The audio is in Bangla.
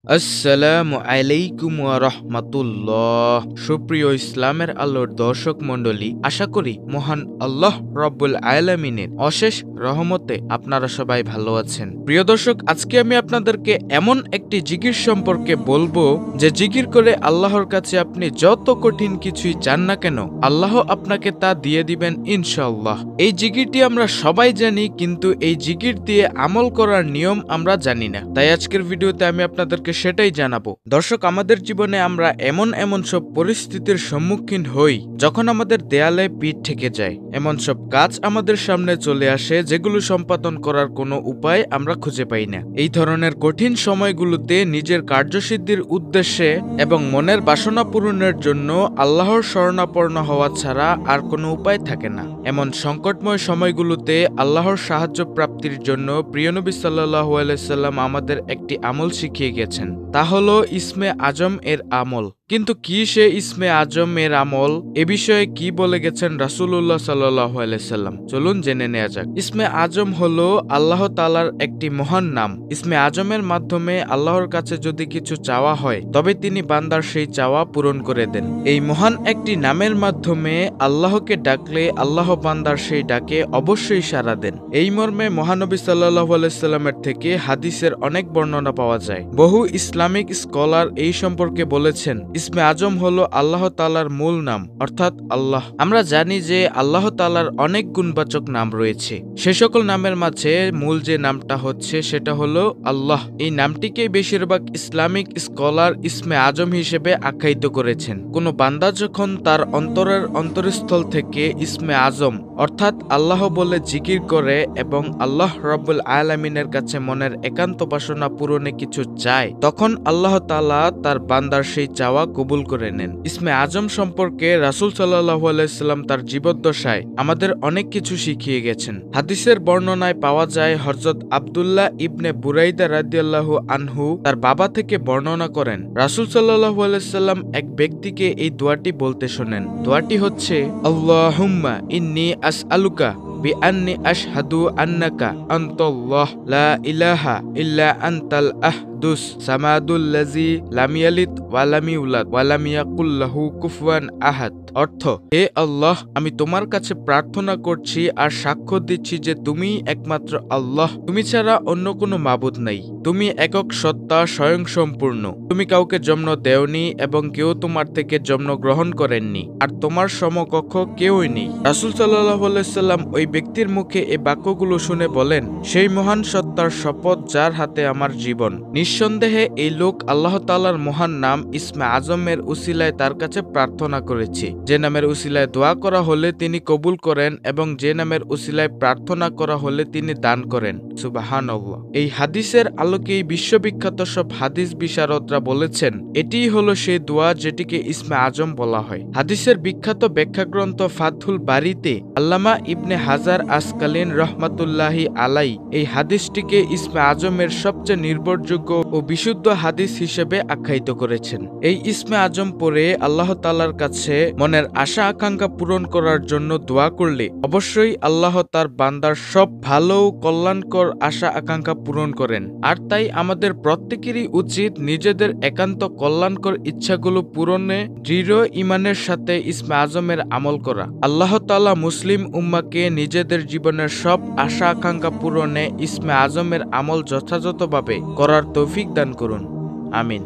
আসসালামু আলাইকুম ওয়া রাহমাতুল্লাহ। সুপ্রিয় ইসলামের আলোর দর্শক মণ্ডলী, আশা করি মহান আল্লাহ রব্বুল আলামিনের অশেষ রহমতে আপনারা সবাই ভালো আছেন। প্রিয় দর্শক, আজকে আমি আপনাদেরকে এমন একটি জিকির সম্পর্কে বলবো যে জিকির করে আল্লাহর কাছে আপনি যত কঠিন কিছুই চান না কেন, আল্লাহ আপনাকে তা দিয়ে দিবেন ইনশাআল্লাহ। এই জিকিরটি আমরা সবাই জানি, কিন্তু এই জিকির দিয়ে আমল করার নিয়ম আমরা জানি না। তাই আজকের ভিডিওতে আমি আপনাদেরকে সেটাই জানাবো। দর্শক, আমাদের জীবনে আমরা এমন সব পরিস্থিতির সম্মুখীন হই যখন আমাদের দেয়ালে পিঠ ঠেকে যায়। এমন সব কাজ আমাদের সামনে চলে আসে যেগুলো সম্পাদন করার কোনো উপায় আমরা খুঁজে পাই না। এই ধরনের কঠিন সময়গুলোতে নিজের কার্যসিদ্ধির উদ্দেশ্যে এবং মনের বাসনা পূরণের জন্য আল্লাহর শরণাপন্ন হওয়া ছাড়া আর কোনো উপায় থাকে না। এমন সংকটময় সময়গুলোতে আল্লাহর সাহায্য প্রাপ্তির জন্য প্রিয় নবী সাল্লাল্লাহু আলাইহি সাল্লাম আমাদের একটি আমল শিখিয়ে গেছেন, তা হলো ইসমে আজম এর আমল। কিন্তু কি সে ইসমে আজম এর আমল, এ বিষয়ে কি বলে গেছেন রাসূলুল্লাহ সাল্লাল্লাহু আলাইহি সাল্লাম, চলুন জেনে নেওয়া যাক। ইসমে আজম হলো আল্লাহ তাআলার একটি মহান নাম। ইসমে আজমের মাধ্যমে আল্লাহর কাছে যদি কিছু চাওয়া হয় তবে তিনি বান্দার সেই চাওয়া পূরণ করে দেন। এই মহান একটি নামের মাধ্যমে আল্লাহকে ডাকলে আল্লাহ বান্দার সেই ডাকে অবশ্যই সাড়া দেন। এই মর্মে মহানবী সাল্লাল্লাহু আলাইহি সাল্লামের থেকে হাদিসের অনেক বর্ণনা পাওয়া যায়। বহু ইসলামিক স্কলার এই সম্পর্কে বলেছেন, ইসমে আজম হলো আল্লাহ তাআলার মূল নাম, অর্থাৎ আল্লাহ। আমরা জানি যে আল্লাহ তাআলার অনেক গুণবাচক নাম রয়েছে। সে সকল নামের মাঝে মূল যে নামটা হচ্ছে সেটা হলো আল্লাহ। এই নামটিকে বেশিরভাগ ইসলামিক স্কলার ইসমে আজম হিসেবে আখ্যায়িত করেছেন। কোন বান্দা যখন তার অন্তরের অন্তরস্থল থেকে ইসমে আজম অর্থাৎ আল্লাহ বলে জিকির করে এবং আল্লাহ রব্বুল আলামিনের কাছে মনের একান্ত বাসনা পূরণে কিছু চায়, তখন আল্লাহ তাআলা তার বান্দার সেই চাওয়া কবুল করে নেন। ইসমে আজম সম্পর্কে রাসূল সাল্লাল্লাহু আলাইহি সাল্লাম তার জীবদ্দশায় আমাদের অনেক কিছু শিখিয়ে গেছেন। হাদিসের বর্ণনায় পাওয়া যায়, হযরত আব্দুল্লাহ ইবনে বুরাইদা রাদিয়াল্লাহু আনহু তার বাবা থেকে বর্ণনা করেন, রাসূল সাল্লাল্লাহু আলাইহি সাল্লাম এক ব্যক্তিকে এই দোয়াটি বলতে শোনেন। দোয়াটি হচ্ছে, আল্লাহুম্মা ইন্নী আসআলুকা বিআন্নী আশহাদু আন্নাকা আনতাল্লাহ লা ইলাহা ইল্লা আনতাল আহদুস সামাদুল্লাযী লাম ইয়ালিদ ওয়া লাম ইউলাদ ওয়া লাম ইয়াকুল লাহু কুফুয়ান আহাদ। অর্থ, হে আল্লাহ, আমি তোমার কাছে প্রার্থনা করছি আর সাক্ষ্য দিচ্ছি যে তুমিই একমাত্র আল্লাহ, তুমি ছাড়া অন্য কোনো মাবুদ নাই। তুমি একক সত্তা, স্বয়ংসম্পূর্ণ। তুমি কাউকে জন্ম দেওনি এবং কেউ তোমার থেকে জন্ম গ্রহণ করেননি, আর তোমার সমকক্ষ কেউই নেই। রাসূল সাল্লাল্লাহু আলাইহি সাল্লাম ওই ব্যক্তির মুখে এই বাক্যগুলো শুনে বলেন, সেই মহান সত্তার শপথ যার হাতে আমার জীবন, নিঃসন্দেহে এই লোক আল্লাহ তাআলার মহান নাম ইসমে আজমের উসিলায় তার কাছে প্রার্থনা করেছে। যে নামের উসিলায় দোয়া করা হলে তিনি কবুল করেন এবং যে নামের উসিলায় প্রার্থনা করা হলে তিনি দান করেন। সুবহানাল্লাহ। এই হাদিসের আলোকে বিশ্ববিখ্যাত সব হাদিস বিশারদরা বলেছেন, এটিই হলো সেই দোয়া যেটিকে ইসমে আজম বলা হয়। হাদিসের বিখ্যাত ব্যাখ্যাগ্রন্থ ফাতহুল বারীতে আল্লামা ইবনে হাজার আসকালিন রহমাতুল্লাহি আলাই এই হাদিসটিকে ইসমে আজমের সবচেয়ে নির্ভরযোগ্য ও বিশুদ্ধ হাদিস হিসেবে আখ্যায়িত করেছেন। এই ইসমে আজম পড়ে আল্লাহ তাআলার কাছে মনের আশা আকাঙ্ক্ষা পূরণ করার জন্য দোয়া করলে অবশ্যই আল্লাহ তার বান্দার সব ভালো ও কল্যাণকর আশা আকাঙ্ক্ষা পূরণ করেন। আর তাই আমাদের প্রত্যেকেরই উচিত নিজেদের একান্ত কল্যাণকর ইচ্ছাগুলো পূরণে দৃঢ় ঈমানের সাথে ইসমে আজমের আমল করা। আল্লাহ তাআলা মুসলিম উম্মাহকে নিজেদের জীবনের সব আশা আকাঙ্ক্ষা পূরণে ইসমে আজমের আমল যথাযথভাবে করার তৌফিক দান করুন। আমিন।